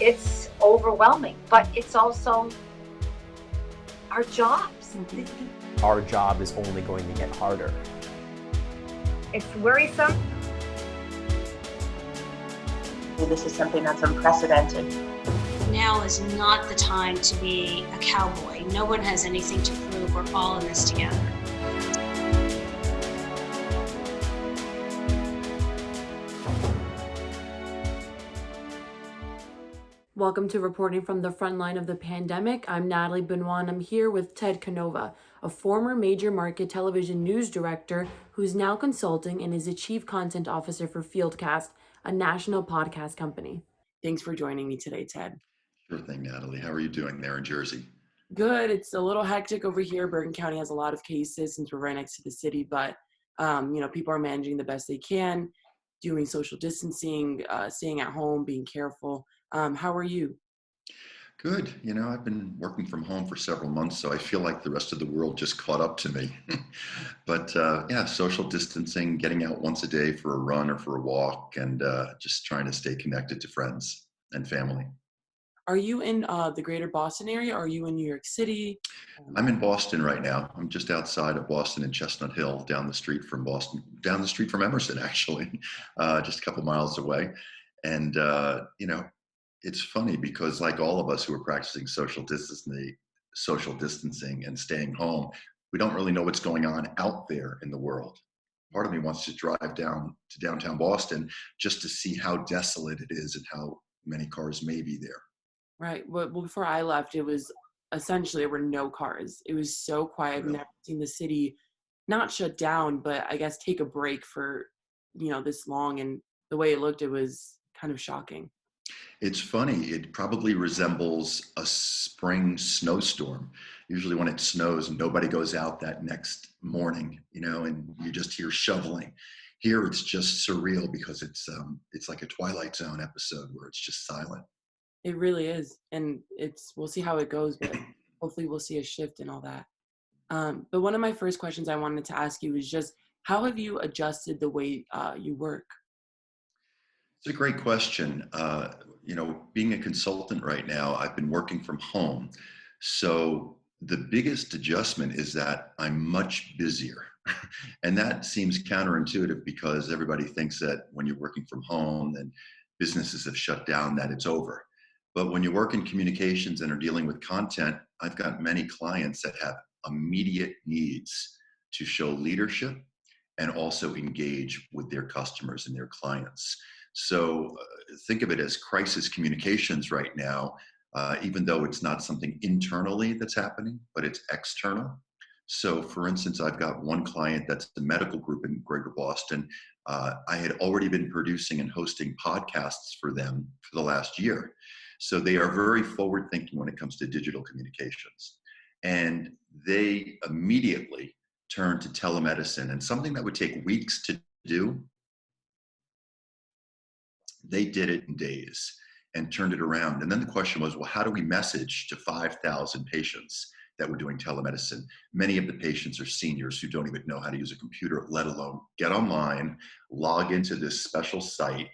It's overwhelming, but it's also our jobs. Our job is only going to get harder. It's worrisome. This is something that's unprecedented. Now is not the time to be a cowboy. No one has anything to prove. We're all in this together. Welcome to Reporting from the Frontline of the Pandemic. I'm Natalie Benoit, and I'm here with Ted Canova, a former major market television news director who's now consulting and is a chief content officer for Fieldcast, a national podcast company. Thanks for joining me today, Ted. Sure thing, Natalie. How are you doing there in Jersey? Good. It's a little hectic over here. Bergen County has a lot of cases since we're right next to the city, but people are managing the best they can, doing social distancing, staying at home, being careful. How are you? Good. I've been working from home for several months, so I feel like the rest of the world just caught up to me. But social distancing, getting out once a day for a run or for a walk, and just trying to stay connected to friends and family. Are you in the greater Boston area, or are you in New York City? I'm in Boston right now. I'm just outside of Boston in Chestnut Hill, down the street from Emerson, actually, just a couple miles away. And, it's funny because like all of us who are practicing social distancing and staying home, we don't really know what's going on out there in the world. Part of me wants to drive down to downtown Boston just to see how desolate it is and how many cars may be there. Right. Well, before I left, it was essentially there were no cars. It was so quiet. I've Really? never seen the city not shut down, but I guess take a break for, this long. And the way it looked, it was kind of shocking. It's funny. It probably resembles a spring snowstorm. Usually when it snows, nobody goes out that next morning, and you just hear shoveling. Here, it's just surreal because it's like a Twilight Zone episode where it's just silent. It really is. And we'll see how it goes, but hopefully we'll see a shift in all that. But one of my first questions I wanted to ask you is just, how have you adjusted the way you work? It's a great question. Being a consultant right now, I've been working from home. So the biggest adjustment is that I'm much busier. And that seems counterintuitive because everybody thinks that when you're working from home and businesses have shut down, that it's over. But when you work in communications and are dealing with content, I've got many clients that have immediate needs to show leadership and also engage with their customers and their clients. So think of it as crisis communications right now, even though it's not something internally that's happening, but it's external. So for instance, I've got one client that's the medical group in Greater Boston. I had already been producing and hosting podcasts for them for the last year. So they are very forward thinking when it comes to digital communications. And they immediately turned to telemedicine, and something that would take weeks to do, they did it in days and turned it around. And then the question was, well, how do we message to 5,000 patients that we're doing telemedicine? Many of the patients are seniors who don't even know how to use a computer, let alone get online, log into this special site,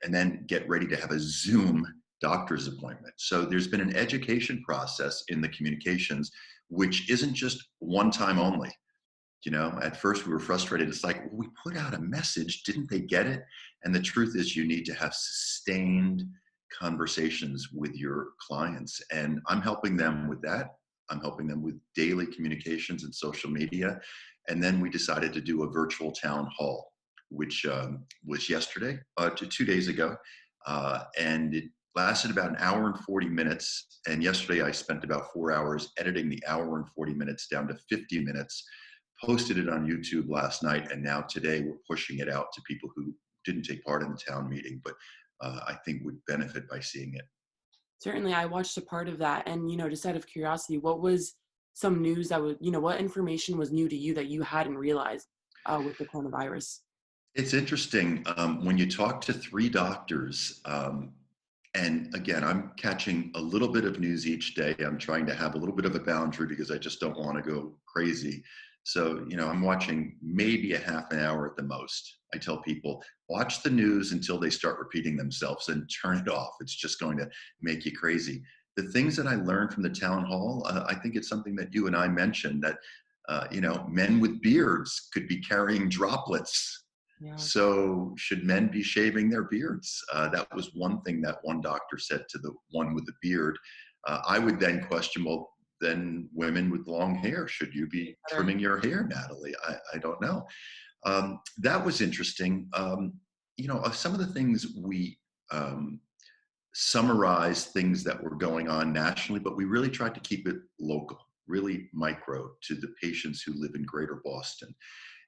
and then get ready to have a Zoom doctor's appointment. So there's been an education process in the communications, which isn't just one time only. At first we were frustrated. It's like, well, we put out a message. Didn't they get it? And the truth is you need to have sustained conversations with your clients. And I'm helping them with that. I'm helping them with daily communications and social media. And then we decided to do a virtual town hall, which was yesterday, 2 days ago. And it lasted about an hour and 40 minutes. And yesterday I spent about 4 hours editing the hour and 40 minutes down to 50 minutes. Posted it on YouTube last night, and now today we're pushing it out to people who didn't take part in the town meeting, but I think would benefit by seeing it. Certainly, I watched a part of that, and just out of curiosity, what was some news that would, what information was new to you that you hadn't realized with the coronavirus? It's interesting when you talk to 3 doctors. And again, I'm catching a little bit of news each day. I'm trying to have a little bit of a boundary because I just don't want to go crazy. So, I'm watching maybe a half an hour at the most. I tell people, watch the news until they start repeating themselves and turn it off. It's just going to make you crazy. The things that I learned from the town hall, I think it's something that you and I mentioned that, men with beards could be carrying droplets. Yeah. So should men be shaving their beards? That was one thing that one doctor said to the one with the beard. I would then question, well, then women with long hair, should you be trimming your hair, Natalie? I don't know. That was interesting. Some of the things we summarized things that were going on nationally, but we really tried to keep it local, really micro to the patients who live in greater Boston.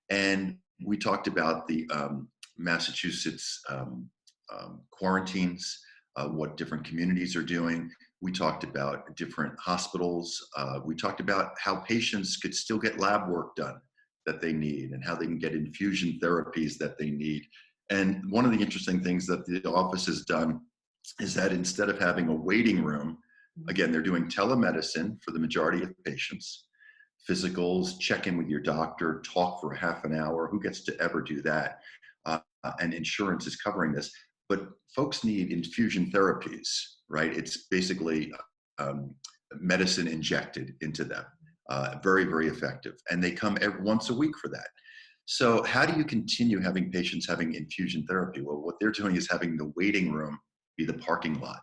And we talked about the Massachusetts quarantines, what different communities are doing. We talked about different hospitals. We talked about how patients could still get lab work done that they need and how they can get infusion therapies that they need. And one of the interesting things that the office has done is that instead of having a waiting room, again, they're doing telemedicine for the majority of patients. Physicals, check in with your doctor, talk for half an hour. Who gets to ever do that? And insurance is covering this. But folks need infusion therapies, right? It's basically medicine injected into them. Very, very effective. And they come once a week for that. So how do you continue having patients having infusion therapy? Well, what they're doing is having the waiting room be the parking lot.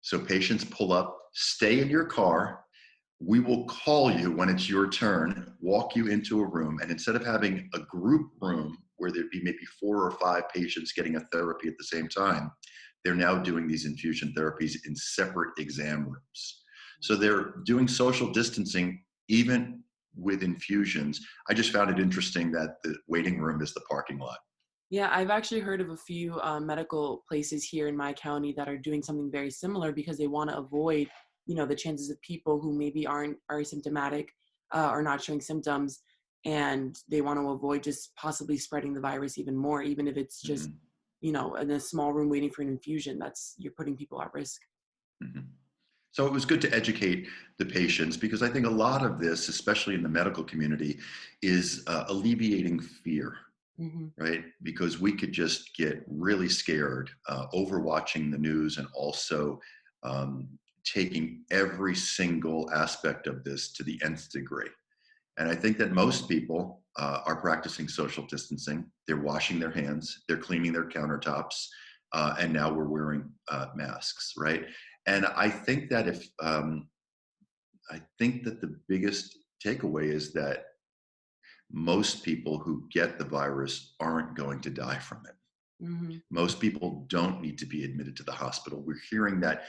So patients pull up, stay in your car. We will call you when it's your turn, walk you into a room, and instead of having a group room where there'd be maybe 4 or 5 patients getting a therapy at the same time, they're now doing these infusion therapies in separate exam rooms. So they're doing social distancing even with infusions. I just found it interesting that the waiting room is the parking lot. Yeah, I've actually heard of a few medical places here in my county that are doing something very similar because they want to avoid, the chances of people who maybe are asymptomatic or not showing symptoms, and they want to avoid just possibly spreading the virus even more, even if it's just, in a small room waiting for an infusion. You're putting people at risk. Mm-hmm. So it was good to educate the patients because I think a lot of this, especially in the medical community, is alleviating fear. Mm-hmm. Right? Because we could just get really scared over watching the news and also taking every single aspect of this to the nth degree. And I think that most people are practicing social distancing. They're washing their hands, they're cleaning their countertops, and now we're wearing masks, right? And I think that the biggest takeaway is that most people who get the virus aren't going to die from it. Mm-hmm. Most people don't need to be admitted to the hospital. We're hearing that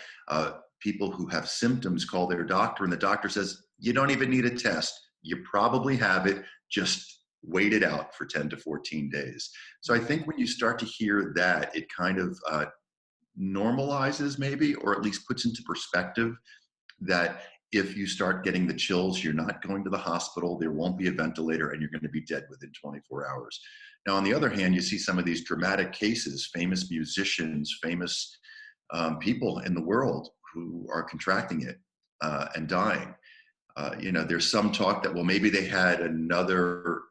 people who have symptoms call their doctor and the doctor says, you don't even need a test. You probably have it. Just wait it out for 10 to 14 days. So I think when you start to hear that, it kind of normalizes maybe, or at least puts into perspective that if you start getting the chills, you're not going to the hospital, there won't be a ventilator, and you're going to be dead within 24 hours. Now, on the other hand, you see some of these dramatic cases, famous musicians, famous people in the world who are contracting it and dying. There's some talk that, well, maybe they had another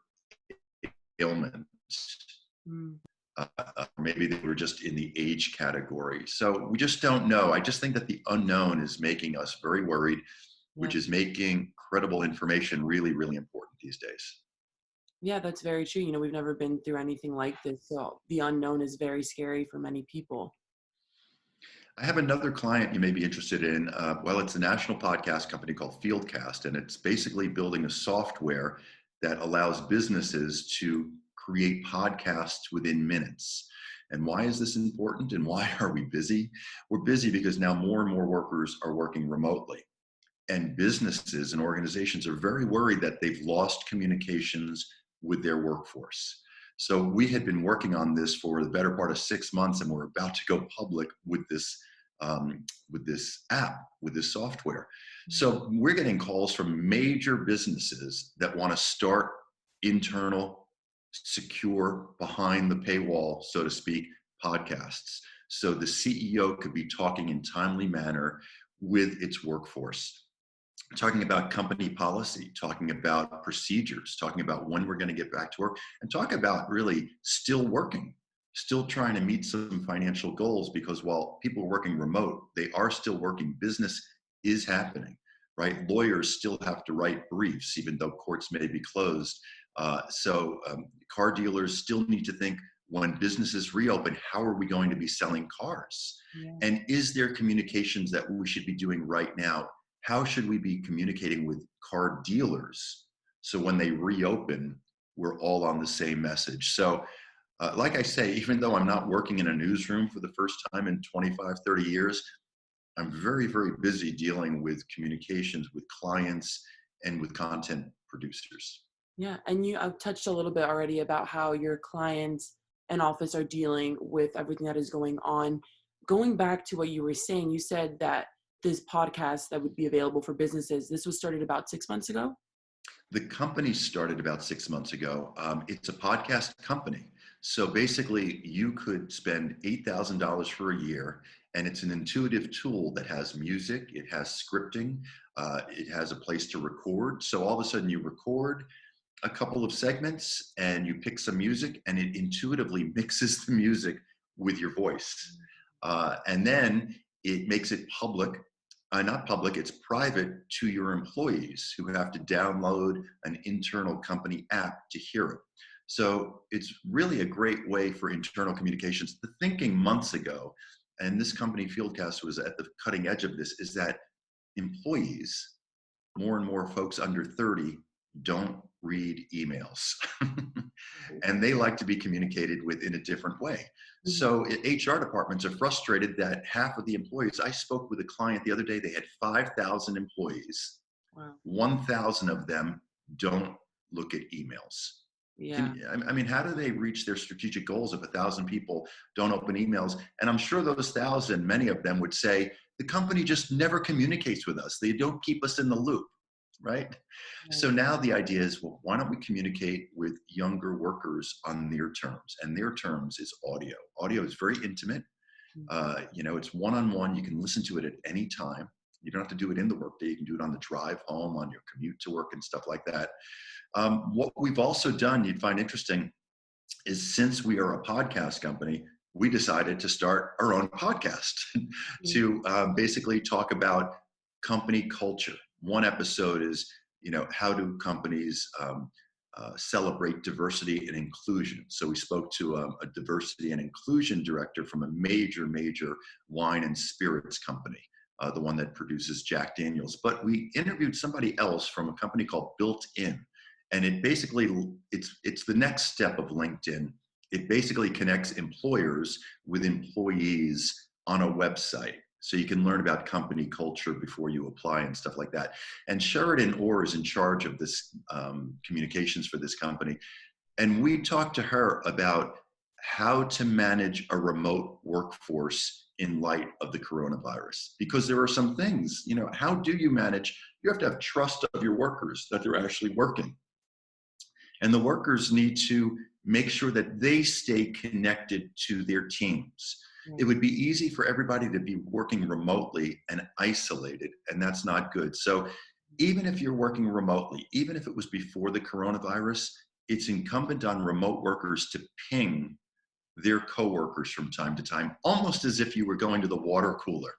ailment. Maybe they were just in the age category. So we just don't know. I just think that the unknown is making us very worried, which is making credible information really, really important these days. Yeah, that's very true. We've never been through anything like this. So the unknown is very scary for many people. I have another client you may be interested in. It's a national podcast company called Fieldcast, and it's basically building a software that allows businesses to create podcasts within minutes. And why is this important and why are we busy? We're busy because now more and more workers are working remotely. And businesses and organizations are very worried that they've lost communications with their workforce. So we had been working on this for the better part of 6 months, and we're about to go public with this app, with this software. So we're getting calls from major businesses that want to start internal, secure, behind the paywall, so to speak, podcasts. So the CEO could be talking in timely manner with its workforce. talking about company policy, talking about procedures, talking about when we're going to get back to work, and talk about really still working, still trying to meet some financial goals, because while people are working remote, they are still working. Business is happening, right? Lawyers still have to write briefs, even though courts may be closed. Car dealers still need to think, when businesses reopen, how are we going to be selling cars? Yeah. And is there communications that we should be doing right now? How should we be communicating with car dealers so when they reopen, we're all on the same message? So, like I say, even though I'm not working in a newsroom for the first time in 25, 30 years, I'm very, very busy dealing with communications with clients and with content producers. Yeah, and I've touched a little bit already about how your clients and office are dealing with everything that is going on. Going back to what you were saying, you said that this podcast that would be available for businesses, this was started about 6 months ago? The company started about 6 months ago. It's a podcast company. So basically, you could spend $8,000 for a year, and it's an intuitive tool that has music, it has scripting, it has a place to record. So all of a sudden, you record a couple of segments and you pick some music, and it intuitively mixes the music with your voice. And then it makes it public. Not public, it's private to your employees who have to download an internal company app to hear it. So it's really a great way for internal communications. The thinking months ago, and this company Fieldcast was at the cutting edge of this, is that employees, more and more folks under 30, don't read emails. And they like to be communicated with in a different way. So HR departments are frustrated that half of the employees, I spoke with a client the other day, they had 5,000 employees. Wow. 1,000 of them don't look at emails. Yeah. I mean, how do they reach their strategic goals if 1,000 people don't open emails? And I'm sure those 1,000, many of them would say, the company just never communicates with us. They don't keep us in the loop, right? So now the idea is, well, why don't we communicate with younger workers on their terms? And their terms is audio. Audio is very intimate. It's one-on-one. You can listen to it at any time. You don't have to do it in the workday. You can do it on the drive home, on your commute to work and stuff like that. What we've also done, you'd find interesting, is since we are a podcast company, we decided to start our own podcast to basically talk about company culture. One episode is, how do companies celebrate diversity and inclusion? So we spoke to a diversity and inclusion director from a major wine and spirits company, the one that produces Jack Daniels. But we interviewed somebody else from a company called Built In. And it basically, it's the next step of LinkedIn. It basically connects employers with employees on a website. So you can learn about company culture before you apply and stuff like that. And Sheridan Orr is in charge of this communications for this company. And we talked to her about how to manage a remote workforce in light of the coronavirus. Because there are some things, how do you manage? You have to have trust of your workers that they're actually working. And the workers need to make sure that they stay connected to their teams. It would be easy for everybody to be working remotely and isolated, and that's not good. So even if you're working remotely, even if it was before the coronavirus, it's incumbent on remote workers to ping their coworkers from time to time, almost as if you were going to the water cooler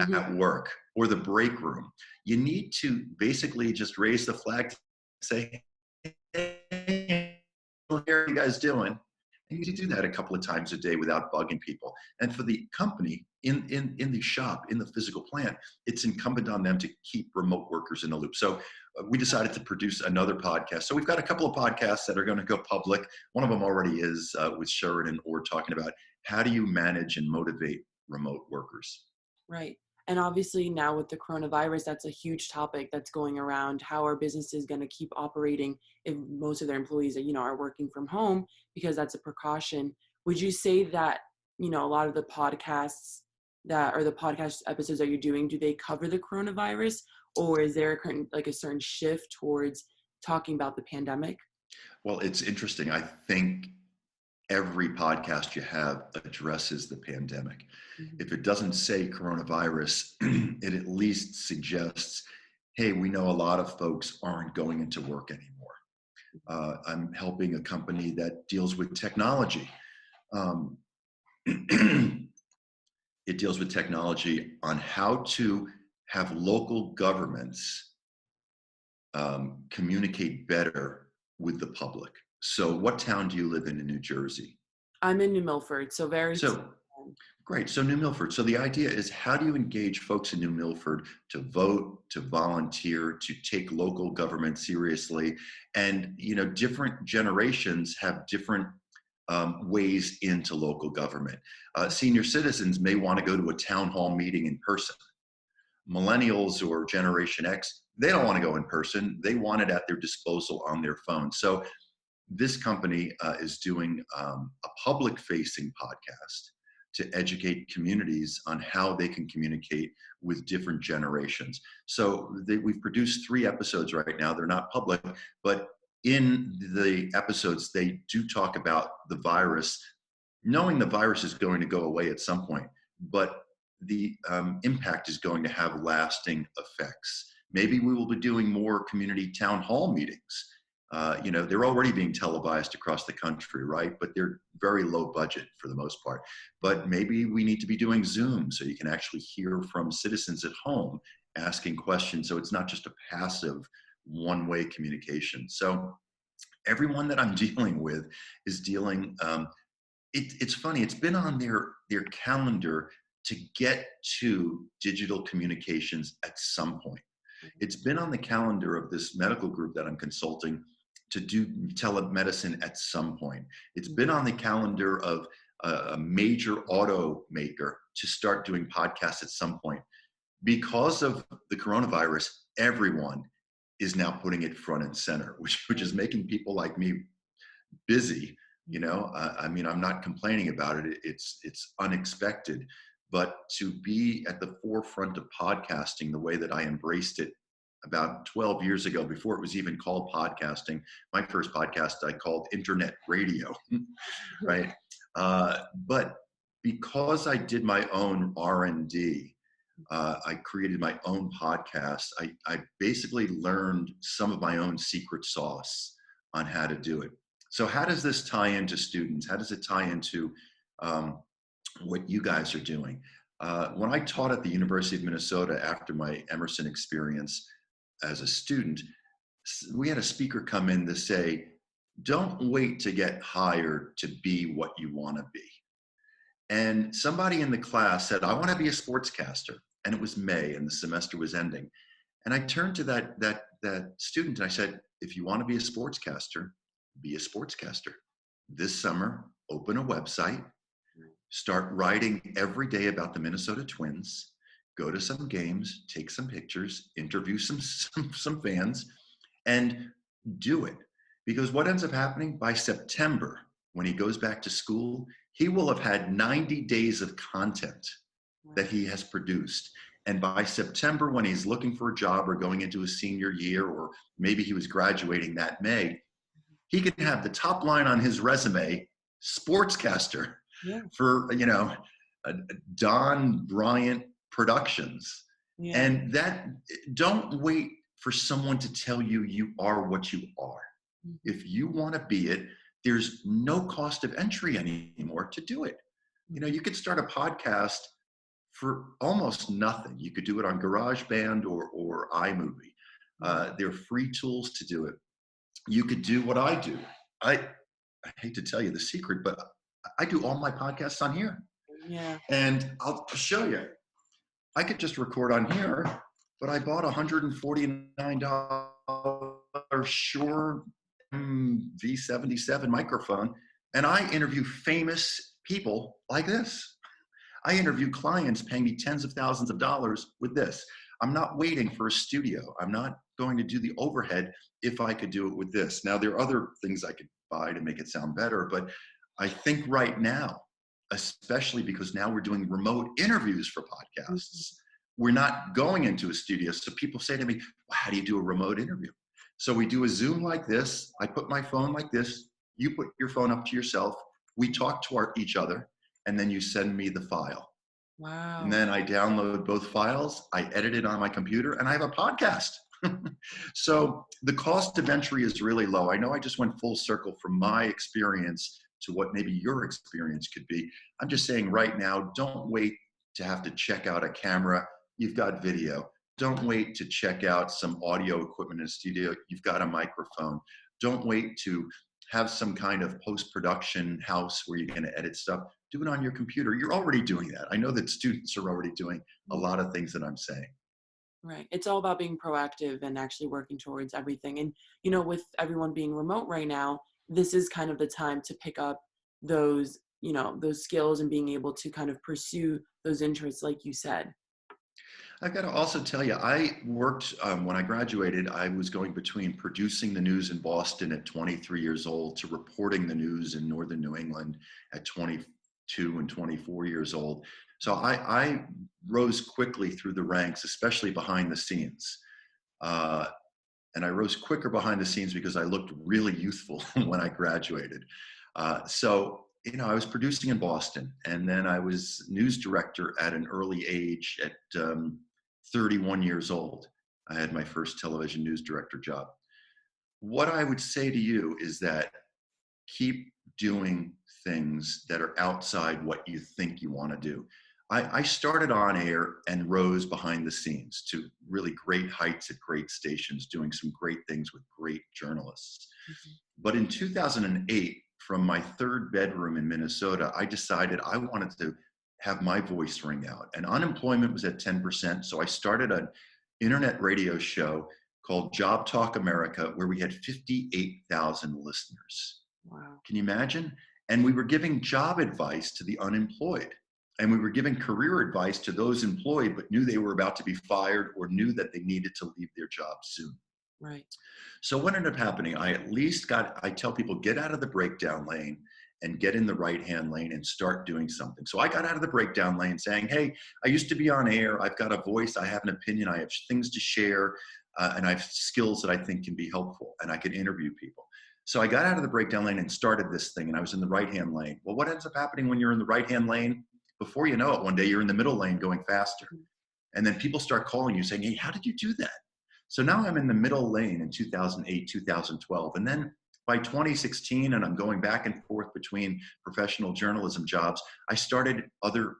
at work or the break room. You need to basically just raise the flag, say, hey, how are you guys doing? And you can do that a couple of times a day without bugging people. And for the company in the shop, in the physical plant, it's incumbent on them to keep remote workers in the loop. So we decided to produce another podcast. So we've got a couple of podcasts that are going to go public. One of them already is with Sheridan Orr talking about how do you manage and motivate remote workers. Right. And obviously now with the coronavirus, that's a huge topic that's going around. How are businesses going to keep operating if most of their employees are working from home, because that's a precaution? Would you say that, a lot of the podcasts the podcast episodes that you're doing, do they cover the coronavirus, or is there a certain shift towards talking about the pandemic? Well, it's interesting. I think every podcast you have addresses the pandemic. If it doesn't say coronavirus, it at least suggests, hey, we know a lot of folks aren't going into work anymore. I'm helping a company that deals with technology. It deals with technology on how to have local governments communicate better with the public. So what town do you live in New Jersey? I'm in New Milford, so very So great. So New Milford. So the idea is, how do you engage folks in New Milford to vote, to volunteer, to take local government seriously? And, you know, different generations have different ways into local government. Senior citizens may want to go to a town hall meeting in person. Millennials or Generation X, they don't want to go in person. They want it at their disposal on their phone. So this company is doing a public-facing podcast to educate communities on how they can communicate with different generations. So we've produced 3 episodes right now. They're not public, but in the episodes, they do talk about the virus, knowing the virus is going to go away at some point, but the impact is going to have lasting effects. Maybe we will be doing more community town hall meetings. You know, they're already being televised across the country, right? But they're very low budget for the most part. But maybe we need to be doing Zoom so you can actually hear from citizens at home asking questions. So it's not just a passive one-way communication. So everyone that I'm dealing with is dealing, it's funny, it's been on their calendar to get to digital communications at some point. It's been on the calendar of this medical group that I'm consulting to do telemedicine at some point. It's been on the calendar of a major automaker to start doing podcasts at some point. Because of the coronavirus, everyone is now putting it front and center, which is making people like me busy. You know, I mean, I'm not complaining about it. It's unexpected, but to be at the forefront of podcasting the way that I embraced it about 12 years ago, before it was even called podcasting. My first podcast I called internet radio, right? But because I did my own R&D, I created my own podcast. I basically learned some of my own secret sauce on how to do it. So how does this tie into students? How does it tie into what you guys are doing? When I taught at the University of Minnesota after my Emerson experience as a student, we had a speaker come in to say, don't wait to get hired to be what you want to be. And somebody in the class said, I want to be a sportscaster. And it was May and the semester was ending. And I turned to that student and I said, if you want to be a sportscaster, be a sportscaster. This summer, open a website, start writing every day about the Minnesota Twins, go to some games, take some pictures, interview some fans, and do it. Because what ends up happening by September, when he goes back to school, he will have had 90 days of content that he has produced. And by September, when he's looking for a job or going into his senior year, or maybe he was graduating that May, he can have the top line on his resume, sportscaster, for, you know, Don Bryant Productions. Yeah. And that, don't wait for someone to tell you you are what you are. Mm-hmm. If you want to be it, there's no cost of entry anymore to do it. You know, you could start a podcast for almost nothing. You could do it on GarageBand or iMovie. There are free tools to do it. You could do what I do. I hate to tell you the secret, but I do all my podcasts on here. Yeah. And I'll show you. I could just record on here, but I bought a $149 Shure V77 microphone, and I interview famous people like this. I interview clients paying me tens of thousands of dollars with this. I'm not waiting for a studio. I'm not going to do the overhead if I could do it with this. Now, there are other things I could buy to make it sound better, but I think right now, especially because now we're doing remote interviews for podcasts, we're not going into a studio. So people say to me, well, how do you do a remote interview? So we do a Zoom like this. I put my phone like this. You put your phone up to yourself. We talk to each other, and then you send me the file. Wow. And then I download both files. I edit it on my computer, and I have a podcast. So the cost of entry is really low. I know I just went full circle from my experience to what maybe your experience could be. I'm just saying right now, don't wait to have to check out a camera. You've got video. Don't wait to check out some audio equipment in a studio. You've got a microphone. Don't wait to have some kind of post-production house where you're going to edit stuff. Do it on your computer. You're already doing that. I know that students are already doing a lot of things that I'm saying. Right. It's all about being proactive and actually working towards everything. And, with everyone being remote right now, this is kind of the time to pick up those, those skills and being able to kind of pursue those interests, like you said. I've got to also tell you, I worked, when I graduated, I was going between producing the news in Boston at 23 years old to reporting the news in Northern New England at 22 and 24 years old. So I rose quickly through the ranks, especially behind the scenes. And I rose quicker behind the scenes because I looked really youthful when I graduated. I was producing in Boston, and then I was news director at an early age at 31 years old. I had my first television news director job. What I would say to you is that keep doing things that are outside what you think you want to do. I started on air and rose behind the scenes to really great heights at great stations, doing some great things with great journalists. Mm-hmm. But in 2008, from my third bedroom in Minnesota, I decided I wanted to have my voice ring out. And unemployment was at 10%. So I started an internet radio show called Job Talk America, where we had 58,000 listeners. Wow. Can you imagine? And we were giving job advice to the unemployed. And we were giving career advice to those employed, but knew they were about to be fired or knew that they needed to leave their job soon. Right. So what ended up happening, I tell people, get out of the breakdown lane and get in the right-hand lane and start doing something. So I got out of the breakdown lane saying, hey, I used to be on air. I've got a voice. I have an opinion. I have things to share. And I have skills that I think can be helpful, and I can interview people. So I got out of the breakdown lane and started this thing, and I was in the right-hand lane. Well, what ends up happening when you're in the right-hand lane? Before you know it, one day you're in the middle lane going faster. And then people start calling you saying, hey, how did you do that? So now I'm in the middle lane in 2008, 2012. And then by 2016, and I'm going back and forth between professional journalism jobs, I started other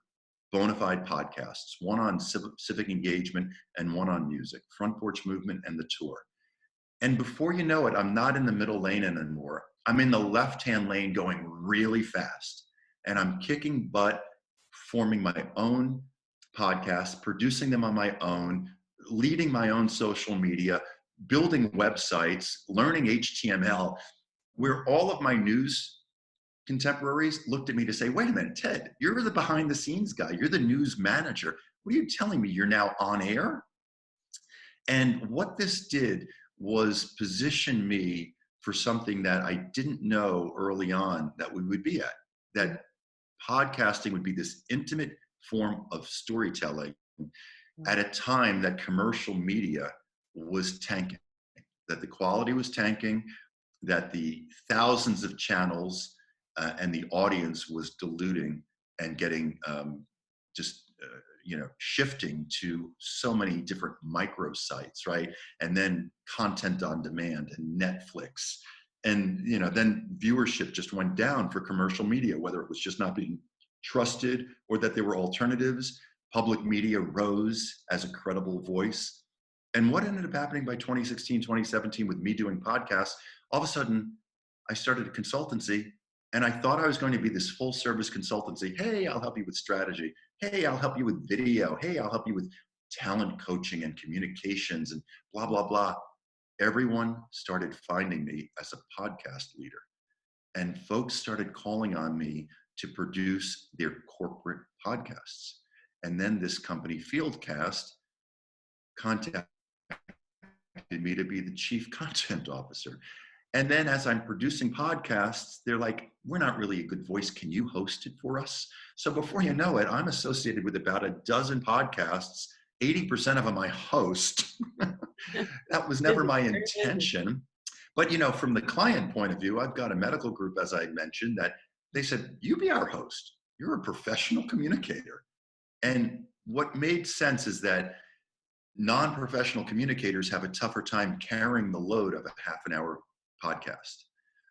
bona fide podcasts, one on civic engagement and one on music, Front Porch Movement and The Tour. And before you know it, I'm not in the middle lane anymore. I'm in the left-hand lane going really fast. And I'm kicking butt, forming my own podcasts, producing them on my own, leading my own social media, building websites, learning HTML, where all of my news contemporaries looked at me to say, wait a minute, Ted, you're the behind the scenes guy. You're the news manager. What are you telling me? You're now on air? And what this did was position me for something that I didn't know early on that we would be at, that podcasting would be this intimate form of storytelling at a time that commercial media was tanking, that the quality was tanking, that the thousands of channels and the audience was diluting and getting shifting to so many different micro-sites, right? And then content on demand and Netflix. And then viewership just went down for commercial media, whether it was just not being trusted or that there were alternatives. Public media rose as a credible voice. And what ended up happening by 2016, 2017 with me doing podcasts, all of a sudden I started a consultancy, and I thought I was going to be this full service consultancy. Hey, I'll help you with strategy. Hey, I'll help you with video. Hey, I'll help you with talent coaching and communications and blah, blah, blah. Everyone started finding me as a podcast leader, and folks started calling on me to produce their corporate podcasts. And then this company, Fieldcast, contacted me to be the chief content officer. And then as I'm producing podcasts, they're like, we're not really a good voice. Can you host it for us? So before you know it, I'm associated with about a dozen podcasts. 80% of them I host. That was never my intention. But from the client point of view, I've got a medical group, as I mentioned, that they said, you be our host. You're a professional communicator. And what made sense is that non-professional communicators have a tougher time carrying the load of a half an hour podcast.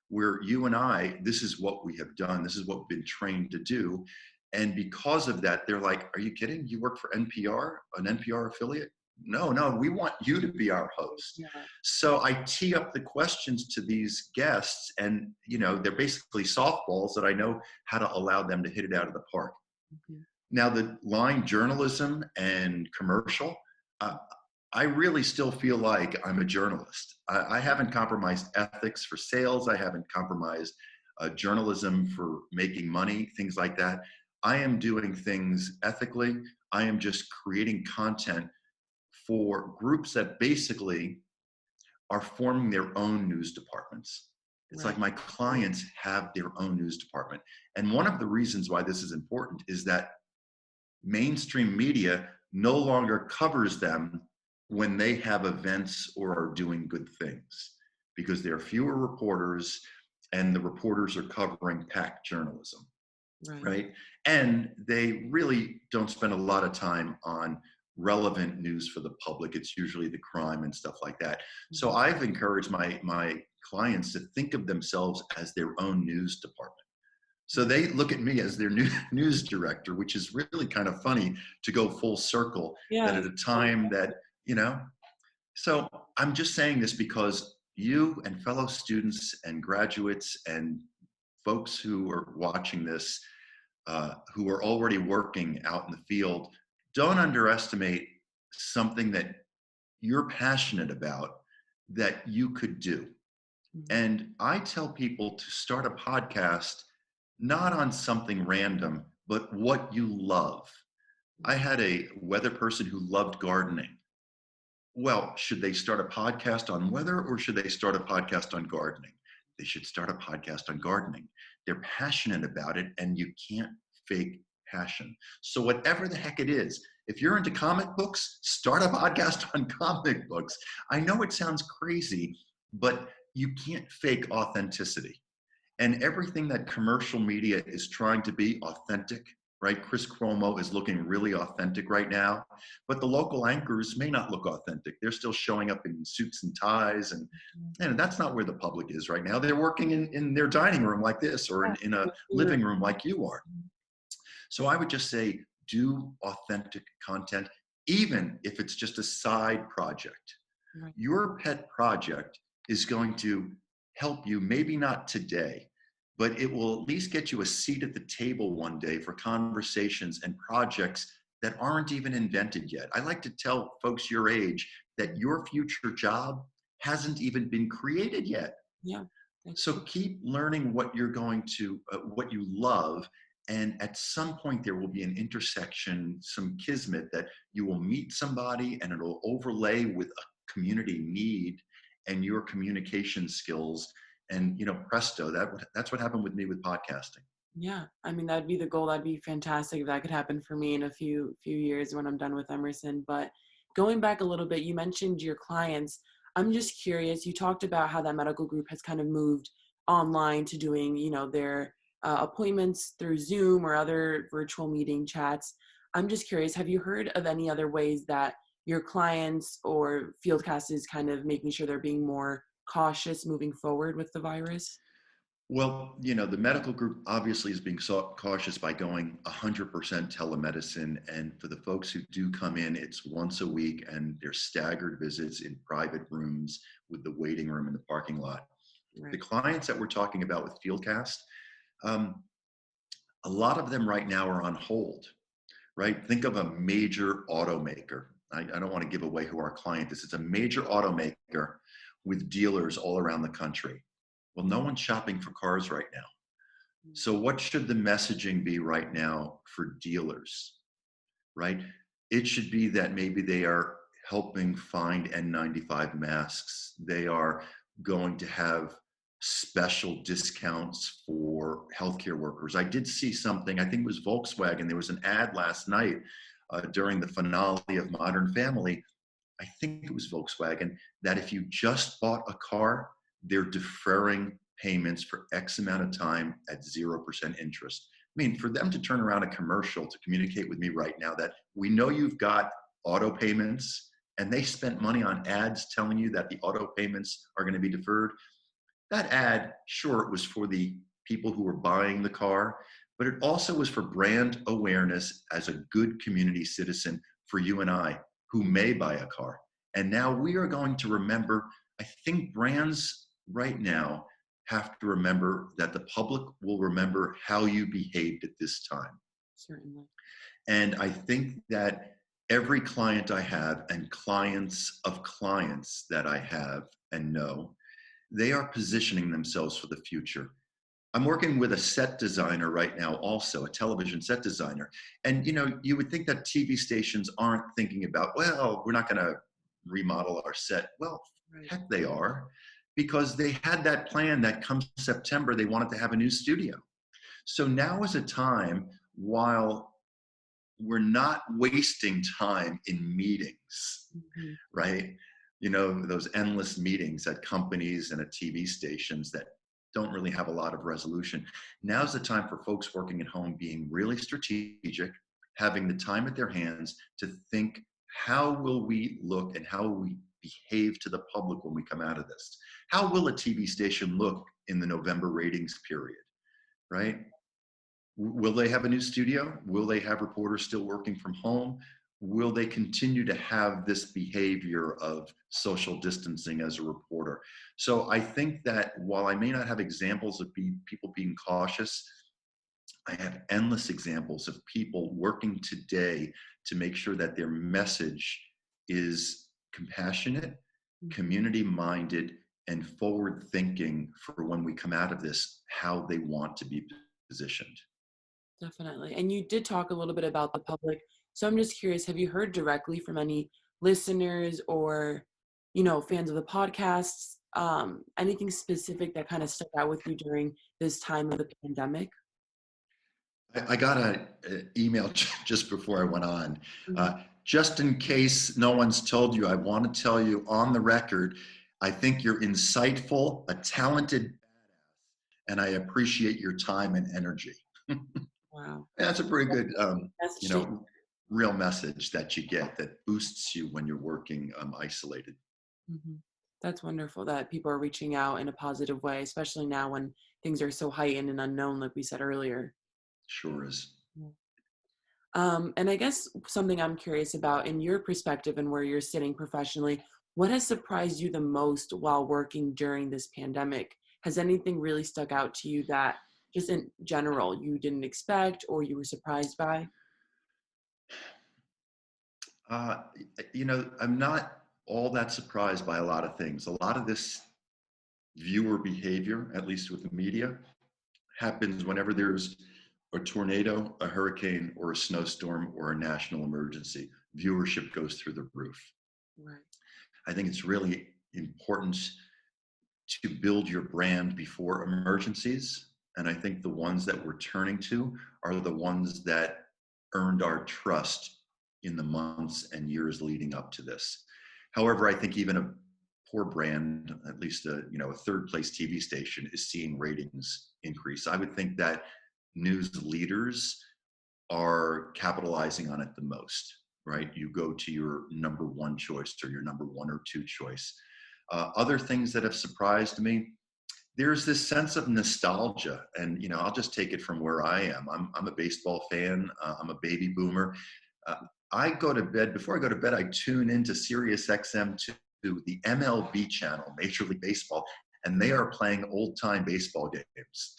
Where you and I, this is what we have done. This is what we've been trained to do. And because of that, they're like, are you kidding? You work for NPR, an NPR affiliate? No, we want you to be our host. Yeah. So I tee up the questions to these guests, and they're basically softballs that I know how to allow them to hit it out of the park. Mm-hmm. Now, the line journalism and commercial, I really still feel like I'm a journalist. I haven't compromised ethics for sales. I haven't compromised journalism for making money, things like that. I am doing things ethically. I am just creating content for groups that basically are forming their own news departments. It's Right. like my clients have their own news department. And one of the reasons why this is important is that mainstream media no longer covers them when they have events or are doing good things, because there are fewer reporters and the reporters are covering packed journalism, right? And they really don't spend a lot of time on relevant news for the public. It's usually the crime and stuff like that. So I've encouraged my clients to think of themselves as their own news department. So they look at me as their news director, which is really kind of funny to go full circle. Yeah. That at a time that, so I'm just saying this because you and fellow students and graduates and folks who are watching this, who are already working out in the field, don't underestimate something that you're passionate about that you could do. And I tell people to start a podcast not on something random, but what you love. I had a weather person who loved gardening. Well, should they start a podcast on weather or should they start a podcast on gardening? They should start a podcast on gardening. They're passionate about it, and you can't fake passion. So whatever the heck it is, if you're into comic books, start a podcast on comic books. I know it sounds crazy, but you can't fake authenticity. And everything that commercial media is trying to be authentic, right? Chris Cuomo is looking really authentic right now, but the local anchors may not look authentic. They're still showing up in suits and ties, and that's not where the public is right now. They're working in their dining room like this, or in a living room like you are. So I would just say, do authentic content, even if it's just a side project. Right. Your pet project is going to help you, maybe not today, but it will at least get you a seat at the table one day for conversations and projects that aren't even invented yet. I like to tell folks your age that your future job hasn't even been created yet. Yeah. So keep learning what you're going to, what you love. And at some point there will be an intersection, some kismet that you will meet somebody and it'll overlay with a community need and your communication skills. And, presto, that's what happened with me with podcasting. Yeah. I mean, that'd be the goal. That'd be fantastic if that could happen for me in a few years when I'm done with Emerson. But going back a little bit, you mentioned your clients. I'm just curious, you talked about how that medical group has kind of moved online to doing, their appointments through Zoom or other virtual meeting chats. I'm just curious, have you heard of any other ways that your clients or Fieldcast is kind of making sure they're being more cautious moving forward with the virus? Well, the medical group obviously is being cautious by going 100% telemedicine. And for the folks who do come in, it's once a week and they're staggered visits in private rooms with the waiting room in the parking lot. Right. The clients that we're talking about with Fieldcast, a lot of them right now are on hold, right? Think of a major automaker. I don't want to give away who our client is. It's a major automaker with dealers all around the country. Well, no one's shopping for cars right now. So what should the messaging be right now for dealers, right? It should be that maybe they are helping find N95 masks. They are going to have special discounts for healthcare workers. I did see something, I think it was Volkswagen. There was an ad last night during the finale of Modern Family. I think it was Volkswagen, that if you just bought a car, they're deferring payments for X amount of time at 0% interest. I mean, for them to turn around a commercial to communicate with me right now that we know you've got auto payments and they spent money on ads telling you that the auto payments are going to be deferred, that ad, sure, it was for the people who were buying the car, but it also was for brand awareness as a good community citizen for you and I who may buy a car. And now we are going to remember, I think brands right now have to remember that the public will remember how you behaved at this time. Certainly. And I think that every client I have and clients of clients that I have and know, they are positioning themselves for the future. I'm working with a set designer right now, also a television set designer. And you would think that TV stations aren't thinking about, well, we're not going to remodel our set. Well, Right. heck, they are, because they had that plan that come September, they wanted to have a new studio. So now is a time, while we're not wasting time in meetings, Mm-hmm. right? Those endless meetings at companies and at TV stations that don't really have a lot of resolution. Now's the time for folks working at home being really strategic, having the time at their hands to think, how will we look and how will we behave to the public when we come out of this? How will a TV station look in the November ratings period, right? Will they have a new studio? Will they have reporters still working from home? Will they continue to have this behavior of social distancing as a reporter? So I think that while I may not have examples of people being cautious, I have endless examples of people working today to make sure that their message is compassionate, community-minded, and forward-thinking for when we come out of this, how they want to be positioned. Definitely. And you did talk a little bit about the public. So I'm just curious, have you heard directly from any listeners or, fans of the podcasts, anything specific that kind of stuck out with you during this time of the pandemic? I got an email just before I went on. Mm-hmm. Just in case no one's told you, I want to tell you on the record, I think you're insightful, a talented badass, and I appreciate your time and energy. Wow. That's a pretty good, Message. real message that you get that boosts you when you're working isolated. Mm-hmm. That's wonderful that people are reaching out in a positive way, especially now when things are so heightened and unknown, like we said earlier. Sure is. And I guess something I'm curious about in your perspective and where you're sitting professionally, what has surprised you the most while working during this pandemic? Has anything really stuck out to you that just in general you didn't expect or you were surprised by? I'm not all that surprised by a lot of things. A lot of this viewer behavior, at least with the media, happens whenever there's a tornado, a hurricane, or a snowstorm, or a national emergency. Viewership goes through the roof. Right. I think it's really important to build your brand before emergencies. And I think the ones that we're turning to are the ones that earned our trust in the months and years leading up to this. However, I think even a poor brand, at least a third place TV station, is seeing ratings increase. I would think that news leaders are capitalizing on it the most, right? You go to your number one choice or your number one or two choice. Other things that have surprised me, there's this sense of nostalgia, and I'll just take it from where I am. I'm a baseball fan. I'm a baby boomer. I go to bed, before I go to bed, I tune into Sirius XM to the MLB channel, Major League Baseball, and they are playing old-time baseball games.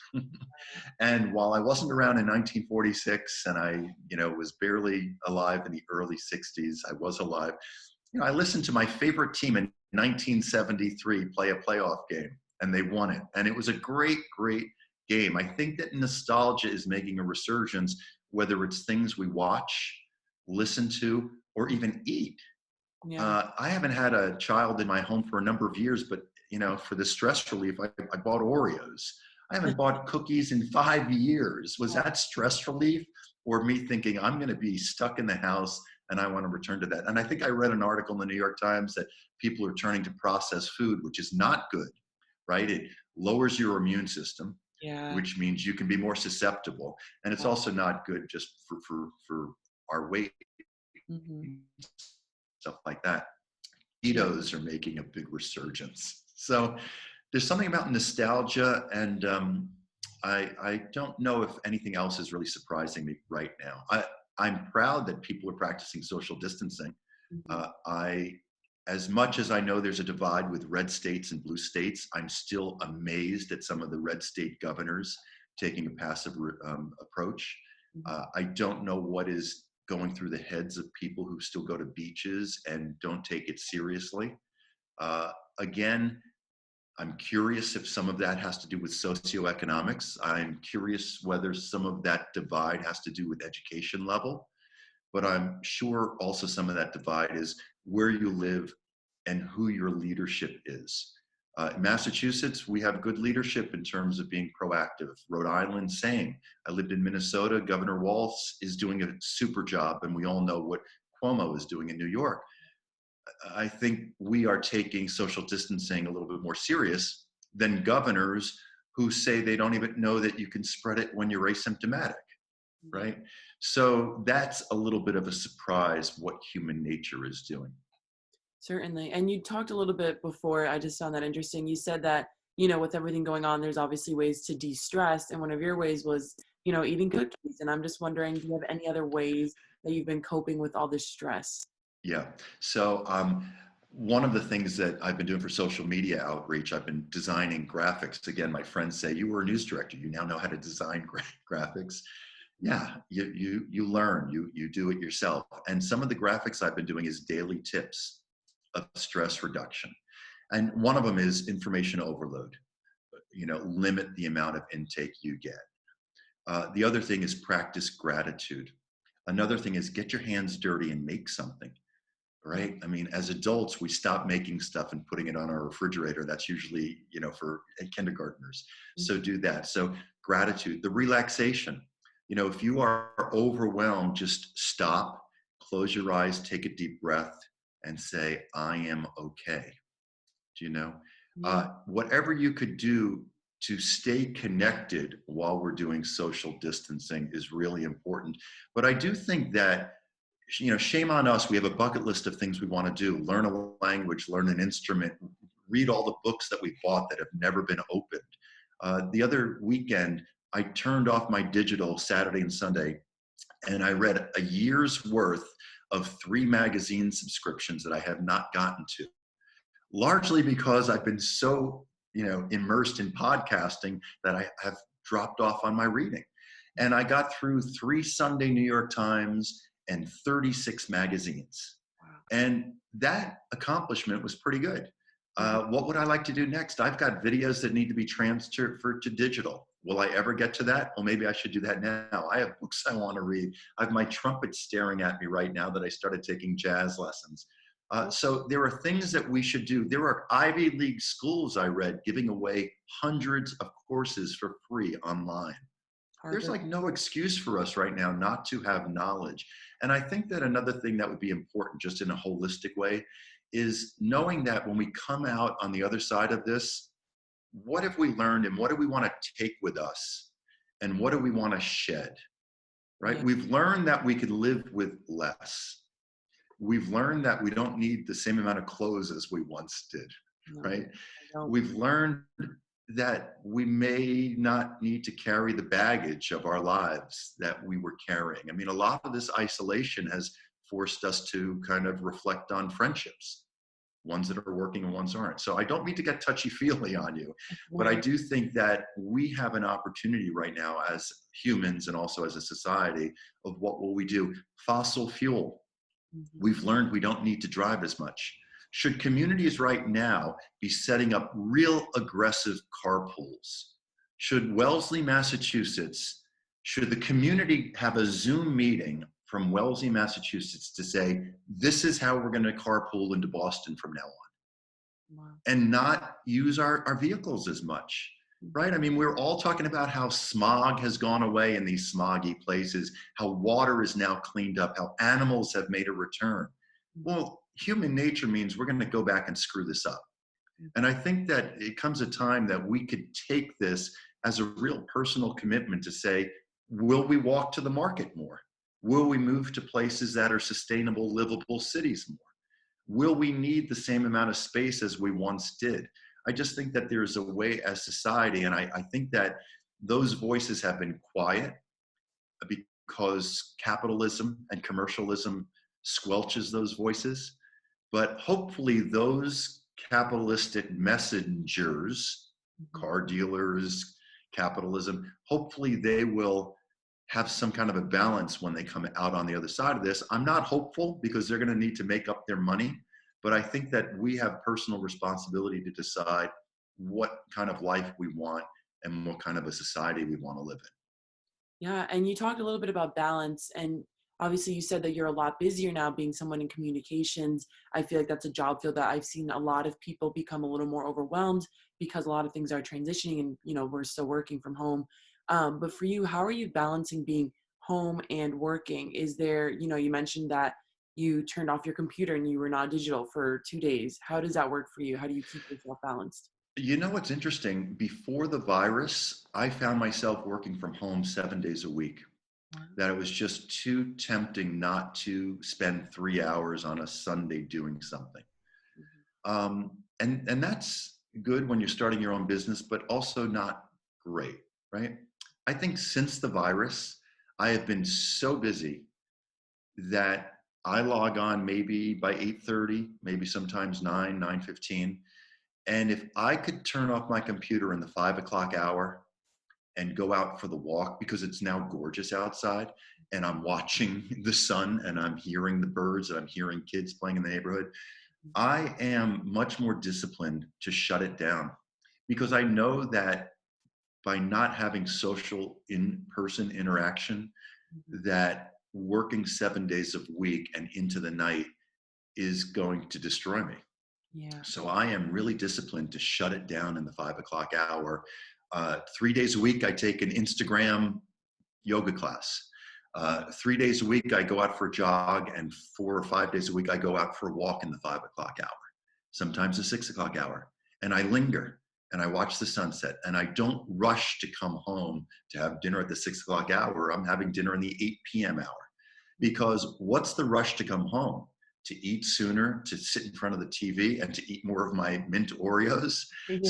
And while I wasn't around in 1946 and I, was barely alive in the early 60s, I was alive. I listened to my favorite team in 1973 play a playoff game, and they won it. And it was a great, great game. I think that nostalgia is making a resurgence, whether it's things we watch, listen to, or even eat. Yeah. I haven't had a child in my home for a number of years, but for the stress relief, I bought Oreos. I haven't bought cookies in 5 years. Was that stress relief, or me thinking I'm going to be stuck in the house and I want to return to that? And I think I read an article in the New York Times that people are turning to processed food, which is not good, right? It lowers your immune system, which means you can be more susceptible. And it's also not good just for our weight, stuff like that. mosquitoes are making a big resurgence. So there's something about nostalgia, and I don't know if anything else is really surprising me right now. I'm proud that people are practicing social distancing. As much as I know there's a divide with red states and blue states, I'm still amazed at some of the red state governors taking a passive approach. I don't know what is going through the heads of people who still go to beaches and don't take it seriously. Again, I'm curious if some of that has to do with socioeconomics. I'm curious whether some of that divide has to do with education level. But I'm sure also some of that divide is where you live and who your leadership is. In Massachusetts, we have good leadership in terms of being proactive. Rhode Island, same. I lived in Minnesota. Governor Walz is doing a super job, and we all know what Cuomo is doing in New York. I think we are taking social distancing a little bit more serious than governors who say they don't even know that you can spread it when you're asymptomatic, right? So that's a little bit of a surprise what human nature is doing. Certainly. And you talked a little bit before, I just found that interesting. You said that, you know, with everything going on, there's obviously ways to de-stress. And one of your ways was, you know, eating cookies. And I'm just wondering, do you have any other ways that you've been coping with all this stress? Yeah. So one of the things that I've been doing for social media outreach, I've been designing graphics. Again, my friends say, you were a news director, you now know how to design graphics. Yeah, you learn, you do it yourself. And some of the graphics I've been doing is daily tips of stress reduction. And one of them is information overload. You know, limit the amount of intake you get. The other thing is practice gratitude. Another thing is get your hands dirty and make something, right? I mean, as adults, we stop making stuff and putting it on our refrigerator. That's usually, you know, for kindergartners. So do that. So gratitude, the relaxation. You know, if you are overwhelmed, just stop, close your eyes, take a deep breath, and say, I am okay. Do you know? Whatever you could do to stay connected while we're doing social distancing is really important. But I do think that, you know, shame on us. We have a bucket list of things we want to do. Learn a language, learn an instrument, read all the books that we bought that have never been opened. The other weekend, I turned off my digital Saturday and Sunday, and I read a year's worth of 3 magazine subscriptions that I have not gotten to, largely because I've been so, you know, immersed in podcasting that I have dropped off on my reading. And I got through 3 Sunday New York Times and 36 magazines. Wow. And that accomplishment was pretty good. What would I like to do next? I've got videos that need to be transferred to digital. Will I ever get to that? Well, maybe I should do that now. I have books I want to read. I have my trumpet staring at me right now that I started taking jazz lessons. So there are things that we should do. There are Ivy League schools I read giving away hundreds of courses for free online. There's like no excuse for us right now not to have knowledge. And I think that another thing that would be important just in a holistic way is knowing that when we come out on the other side of this, what have we learned and what do we want to take with us and what do we want to shed, right? Yeah. We've learned that we could live with less. We've learned that we don't need the same amount of clothes as we once did, right? We've learned that we may not need to carry the baggage of our lives that we were carrying. I mean, a lot of this isolation has forced us to kind of reflect on friendships, ones that are working and ones aren't. So I don't mean to get touchy-feely on you, but I do think that we have an opportunity right now as humans and also as a society of what will we do? Fossil fuel. We've learned we don't need to drive as much. Should communities right now be setting up real aggressive carpools? Should Wellesley, Massachusetts, should the community have a Zoom meeting from Wellesley, Massachusetts to say, this is how we're going to carpool into Boston from now on? Wow. And not use our vehicles as much, right? I mean, we're all talking about how smog has gone away in these smoggy places, how water is now cleaned up, how animals have made a return. Well, human nature means we're going to go back and screw this up. And I think that it comes a time that we could take this as a real personal commitment to say, will we walk to the market more? Will we move to places that are sustainable, livable cities more? Will we need the same amount of space as we once did? I just think that there's a way as society, and I think that those voices have been quiet because capitalism and commercialism squelches those voices. But hopefully those capitalistic messengers, car dealers, capitalism, hopefully they will have some kind of a balance when they come out on the other side of this. I'm not hopeful because they're going to need to make up their money, but I think that we have personal responsibility to decide what kind of life we want and what kind of a society we want to live in. Yeah, and you talked a little bit about balance, and obviously you said that you're a lot busier now being someone in communications. I feel like that's a job field that I've seen a lot of people become a little more overwhelmed because a lot of things are transitioning and, we're still working from home. But for you, how are you balancing being home and working? Is there, you mentioned that you turned off your computer and you were not digital for 2 days. How does that work for you? How do you keep yourself balanced? You know what's interesting? Before the virus, I found myself working from home 7 days a week. That it was just too tempting not to spend 3 hours on a Sunday doing something. And that's good when you're starting your own business, but also not great, right? I think since the virus, I have been so busy that I log on maybe by 8:30, maybe sometimes 9:15. And if I could turn off my computer in the 5 o'clock hour and go out for the walk, because it's now gorgeous outside and I'm watching the sun and I'm hearing the birds and I'm hearing kids playing in the neighborhood, I am much more disciplined to shut it down, because I know that by not having social in-person interaction, that working 7 days a week and into the night is going to destroy me. Yeah. So I am really disciplined to shut it down in the 5 o'clock hour. 3 days a week, I take an Instagram yoga class. 3 days a week, I go out for a jog, and 4 or 5 days a week, I go out for a walk in the 5 o'clock hour, sometimes the 6 o'clock hour. And I linger and I watch the sunset, and I don't rush to come home to have dinner at the 6 o'clock hour. I'm having dinner in the 8 p.m. hour, because what's the rush to come home? To eat sooner, to sit in front of the TV, and to eat more of my mint Oreos. Yeah.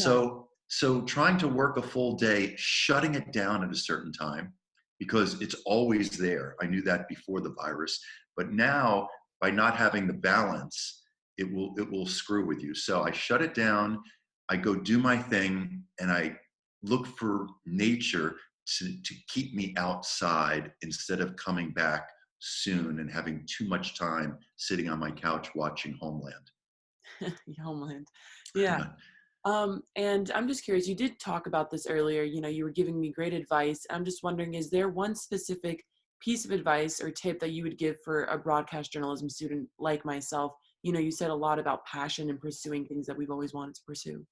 So trying to work a full day, shutting it down at a certain time, because it's always there. I knew that before the virus, but now by not having the balance, it will screw with you. So I shut it down, I go do my thing, and I look for nature to keep me outside instead of coming back soon and having too much time sitting on my couch watching Homeland. Homeland. Yeah. And I'm just curious, you did talk about this earlier, you were giving me great advice. I'm just wondering, is there one specific piece of advice or tip that you would give for a broadcast journalism student like myself? You said a lot about passion and pursuing things that we've always wanted to pursue.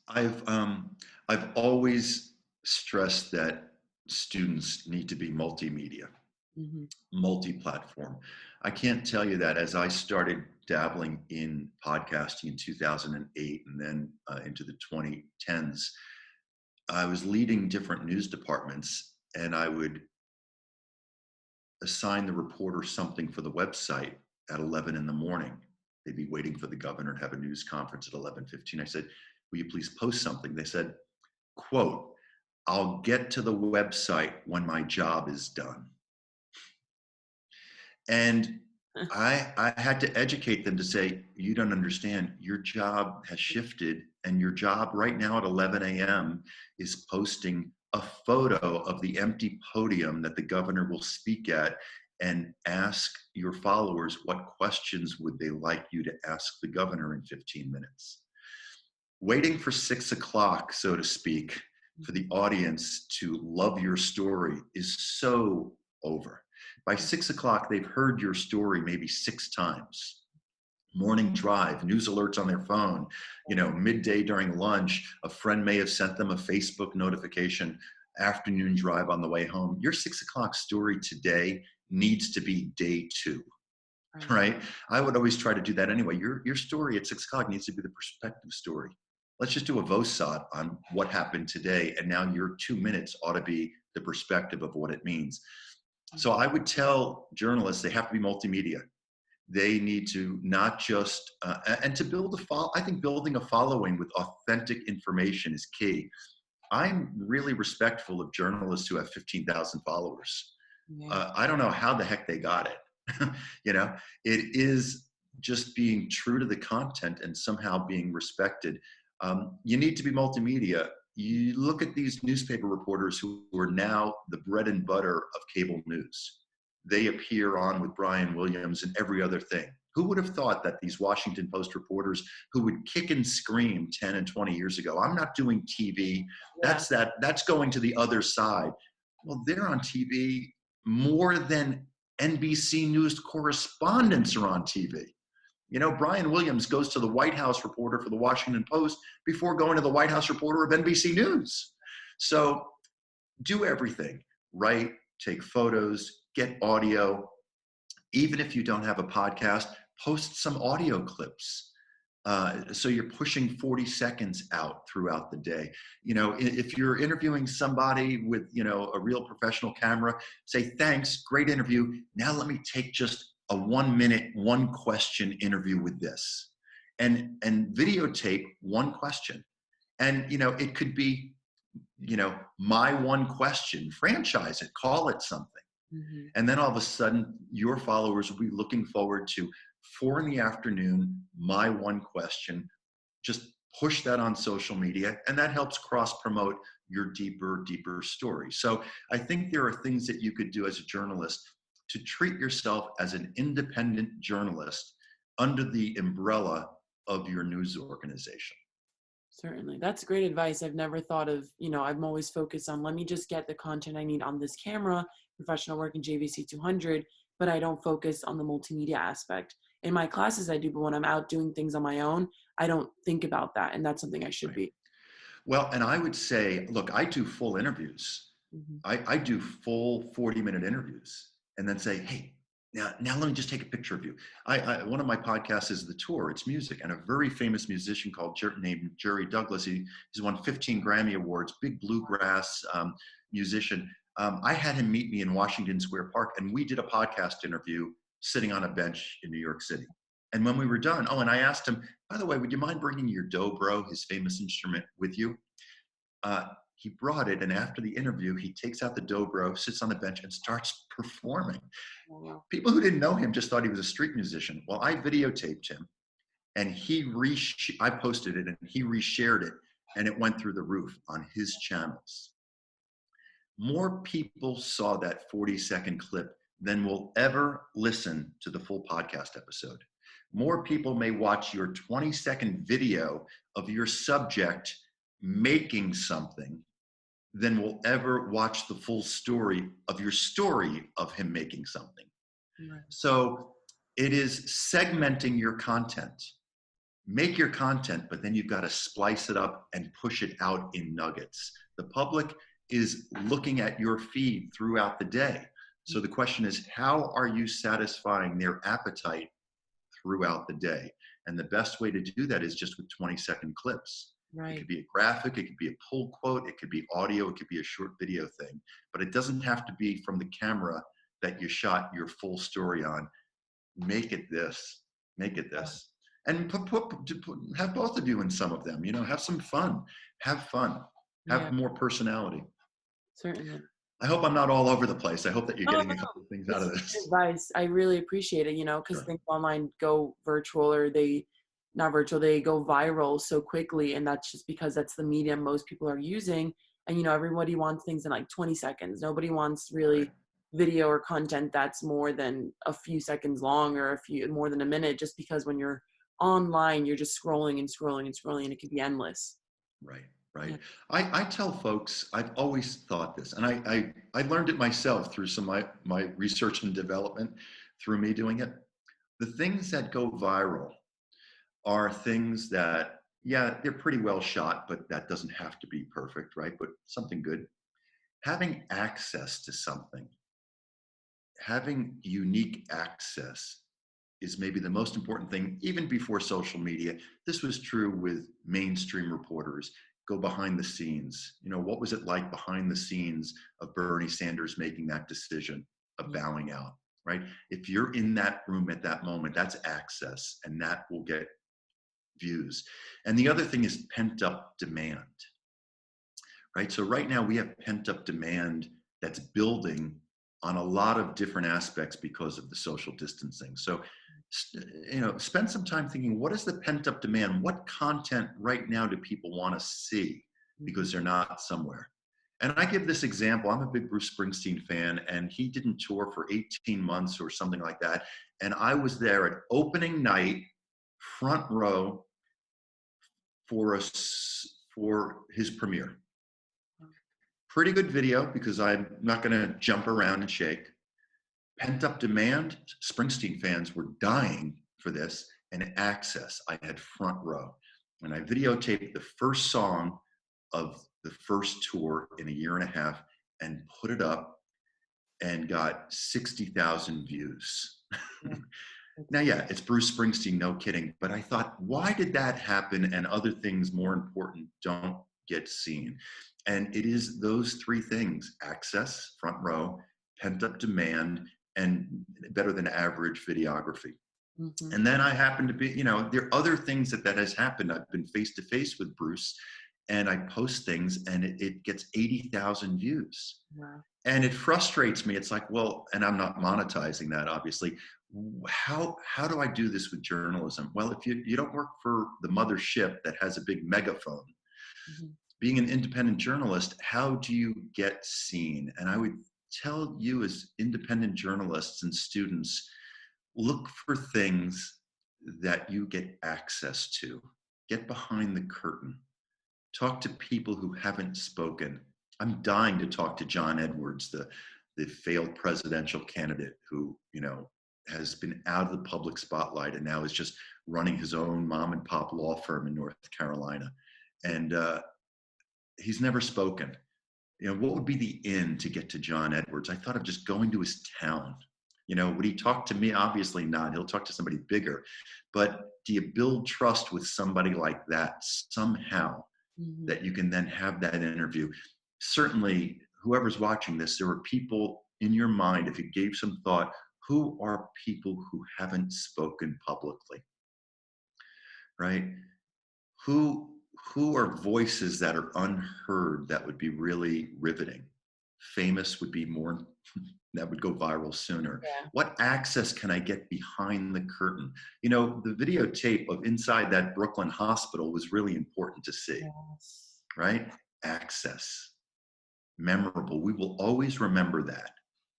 I've always stressed that students need to be multimedia, multi-platform. I can't tell you that as I started dabbling in podcasting in 2008 and then into the 2010s, I was leading different news departments, and I would assign the reporter something for the website at 11 in the morning. They'd be waiting for the governor to have a news conference at 11:15. I said, "Will you please post something?" They said, quote, "I'll get to the website when my job is done." And I had to educate them to say, you don't understand, your job has shifted, and your job right now at 11 a.m. is posting a photo of the empty podium that the governor will speak at, and ask your followers what questions would they like you to ask the governor in 15 minutes. Waiting for 6 o'clock, so to speak, for the audience to love your story is so over. By 6 o'clock, they've heard your story maybe 6 times. Morning drive, news alerts on their phone, midday during lunch, a friend may have sent them a Facebook notification, afternoon drive on the way home. Your 6 o'clock story today needs to be day 2, right? I would always try to do that anyway. Your story at 6 o'clock needs to be the perspective story. Let's just do a VOSOT on what happened today, and now your 2 minutes ought to be the perspective of what it means. So I would tell journalists they have to be multimedia. They need to not just, and to build I think building a following with authentic information is key. I'm really respectful of journalists who have 15,000 followers. Yeah. I don't know how the heck they got it. It is just being true to the content and somehow being respected. You need to be multimedia. You look at these newspaper reporters who are now the bread and butter of cable news. They appear on with Brian Williams and every other thing. Who would have thought that these Washington Post reporters who would kick and scream 10 and 20 years ago, I'm not doing TV, that's going to the other side. Well, they're on TV more than NBC News correspondents are on TV. Brian Williams goes to the White House reporter for the Washington Post before going to the White House reporter of NBC News. So do everything, write, take photos, get audio. Even if you don't have a podcast, post some audio clips. So you're pushing 40 seconds out throughout the day. If you're interviewing somebody with, a real professional camera, say, thanks, great interview. Now let me take just a 1 minute, one question interview with this and videotape one question. And, it could be, my one question, franchise it, call it something. Mm-hmm. And then all of a sudden, your followers will be looking forward to 4 p.m, my one question. Just push that on social media, and that helps cross promote your deeper story. So I think there are things that you could do as a journalist to treat yourself as an independent journalist under the umbrella of your news organization. Certainly. That's great advice. I've never thought of, I'm always focused on, let me just get the content I need on this camera, professional work in JVC 200, but I don't focus on the multimedia aspect. In my classes I do, but when I'm out doing things on my own, I don't think about that. And that's something I should be. Well, and I would say, look, I do full interviews. Mm-hmm. I do full 40-minute interviews and then say, hey, now let me just take a picture of you. One of my podcasts is The Tour. It's music, and a very famous musician named Jerry Douglas. He's won 15 Grammy Awards, big bluegrass musician. I had him meet me in Washington Square Park, and we did a podcast interview sitting on a bench in New York City. And when we were done, and I asked him, by the way, would you mind bringing your dobro, his famous instrument, with you? He brought it, and after the interview, he takes out the dobro, sits on the bench, and starts performing. Wow. People who didn't know him just thought he was a street musician. Well, I videotaped him, and I posted it, and he reshared it, and it went through the roof on his channels. More people saw that 40-second clip than will ever listen to the full podcast episode. More people may watch your 20-second video of your subject making something than will ever watch the full story of your story of him making something. Right. So it is segmenting your content. Make your content, but then you've got to splice it up and push it out in nuggets. The public is looking at your feed throughout the day. So the question is, how are you satisfying their appetite throughout the day? And the best way to do that is just with 20-second clips. Right. It could be a graphic, it could be a pull quote, it could be audio, it could be a short video thing, but it doesn't have to be from the camera that you shot your full story on. Make it this. And have both of you in some of them, have some fun, have more personality. Certainly. I hope I'm not all over the place. I hope that you're getting a couple of things out of this. Advice. I really appreciate it, because Sure. things online go virtual, or they go viral so quickly. And that's just because that's the medium most people are using. And, everybody wants things in like 20 seconds. Nobody wants really video or content that's more than a few seconds long, or more than a minute, just because when you're online, you're just scrolling and scrolling and scrolling, and it can be endless. Right. Yeah. I tell folks, I've always thought this, and I learned it myself through some of my research and development, through me doing it. The things that go viral are things that, they're pretty well shot, but that doesn't have to be perfect, right? But something good. Having access to something, having unique access is maybe the most important thing, even before social media. This was true with mainstream reporters. Go behind the scenes. What was it like behind the scenes of Bernie Sanders making that decision of bowing out? right? If you're in that room at that moment, that's access, and that will get views. And the other thing is pent up demand, right? So right now we have pent up demand that's building on a lot of different aspects because of the social distancing. So, spend some time thinking, what is the pent up demand? What content right now do people want to see because they're not somewhere? And I give this example. I'm a big Bruce Springsteen fan, and he didn't tour for 18 months or something like that. And I was there at opening night, front row, for his premiere. Pretty good video because I'm not going to jump around and shake. Pent up demand. Springsteen fans were dying for this, and access. I had front row, and I videotaped the first song of the first tour in a year and a half and put it up and got 60,000 views. Now, yeah, it's Bruce Springsteen, no kidding. But I thought, why did that happen and other things more important don't get seen? And it is those three things: access, front row, pent up demand, and better than average videography. Mm-hmm. And then I happen to be, there are other things that has happened. I've been face to face with Bruce, and I post things and it gets 80,000 views. Wow. And it frustrates me. It's like, well, and I'm not monetizing that, obviously. How do I do this with journalism? Well, if you don't work for the mothership that has a big megaphone, mm-hmm. being an independent journalist, how do you get seen? And I would tell you, as independent journalists and students, look for things that you get access to. Get behind the curtain. Talk to people who haven't spoken. I'm dying to talk to John Edwards, the failed presidential candidate who, has been out of the public spotlight and now is just running his own mom and pop law firm in North Carolina. And he's never spoken. What would be the in to get to John Edwards? I thought of just going to his town. Would he talk to me? Obviously not. He'll talk to somebody bigger. But do you build trust with somebody like that somehow, mm-hmm. that you can then have that interview? Certainly, whoever's watching this, there are people in your mind, if you gave some thought, who are people who haven't spoken publicly, right? Who are voices that are unheard that would be really riveting? Famous would be more, that would go viral sooner. Yeah. What access can I get behind the curtain? The videotape of inside that Brooklyn hospital was really important to see, yes. Right? Access. Memorable. We will always remember that,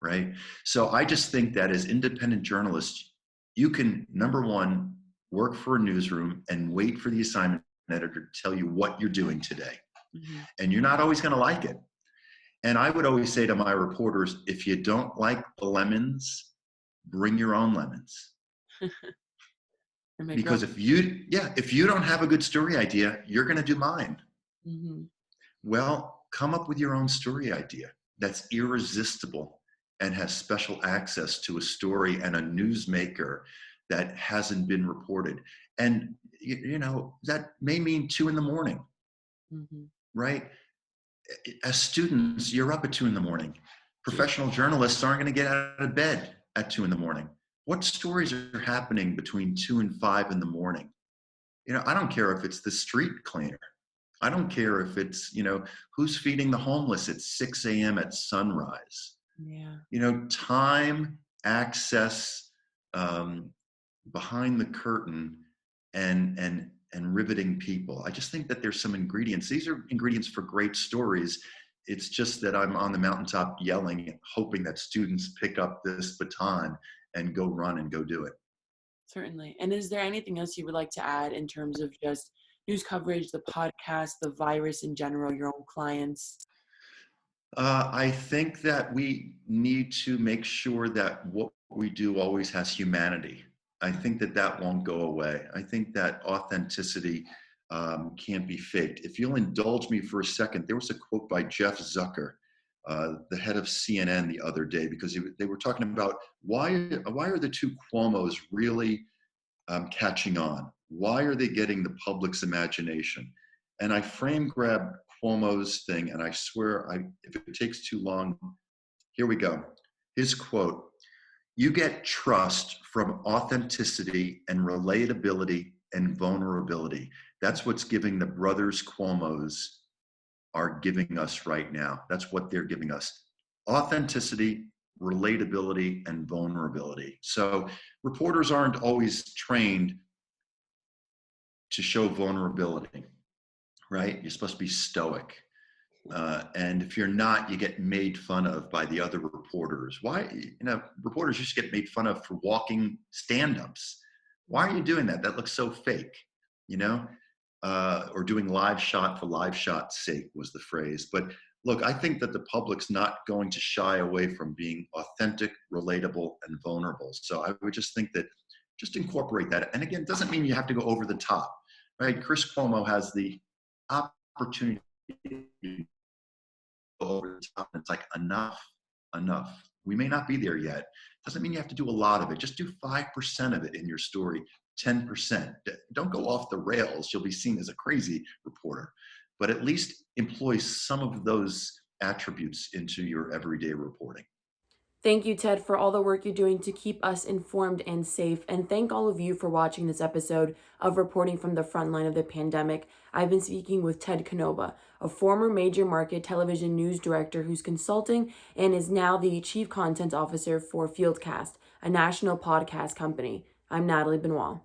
right? So I just think that as independent journalists, you can, number one, work for a newsroom and wait for the assignment editor to tell you what you're doing today. Mm-hmm. And you're not always going to like it. And I would always say to my reporters, if you don't like the lemons, bring your own lemons. Because if you don't have a good story idea, you're going to do mine. Mm-hmm. Well, come up with your own story idea that's irresistible and has special access to a story and a newsmaker that hasn't been reported. And, that may mean 2 a.m, mm-hmm. right? As students, you're up at 2 a.m. Professional journalists aren't going to get out of bed at 2 a.m. What stories are happening between 2 and 5 a.m? I don't care if it's the street cleaner. I don't care if it's, who's feeding the homeless at 6 a.m. at sunrise. Yeah. Time, access, behind the curtain, and riveting people. I just think that there's some ingredients. These are ingredients for great stories. It's just that I'm on the mountaintop yelling, hoping that students pick up this baton and go run and go do it. Certainly. And is there anything else you would like to add in terms of just news coverage, the podcast, the virus in general, your own clients? I think that we need to make sure that what we do always has humanity. I think that won't go away. I think that authenticity can't be faked. If you'll indulge me for a second, there was a quote by Jeff Zucker, the head of CNN, the other day, because they were talking about why are the two Cuomos really catching on? Why are they getting the public's imagination? And I frame grabbed Cuomo's thing, and I swear, if it takes too long, here we go. His quote: You get trust from authenticity and relatability and vulnerability. That's what's giving the brothers Cuomo's are giving us right now. That's what they're giving us. Authenticity, relatability, and vulnerability. So reporters aren't always trained to show vulnerability, right? You're supposed to be stoic. And if you're not, you get made fun of by the other reporters. Why? Reporters just get made fun of for walking stand-ups. Why are you doing that? That looks so fake, or doing live shot for live shot's sake was the phrase. But look, I think that the public's not going to shy away from being authentic, relatable, and vulnerable. So I would just think that just incorporate that. And again, it doesn't mean you have to go over the top, right? Chris Cuomo has the opportunity to go over the top. And it's like, enough. We may not be there yet. Doesn't mean you have to do a lot of it. Just do 5% of it in your story, 10%. Don't go off the rails. You'll be seen as a crazy reporter. But at least employ some of those attributes into your everyday reporting. Thank you, Ted, for all the work you're doing to keep us informed and safe. And thank all of you for watching this episode of Reporting from the Frontline of the Pandemic. I've been speaking with Ted Canova, a former major market television news director who's consulting and is now the chief content officer for Fieldcast, a national podcast company. I'm Natalie Benoit.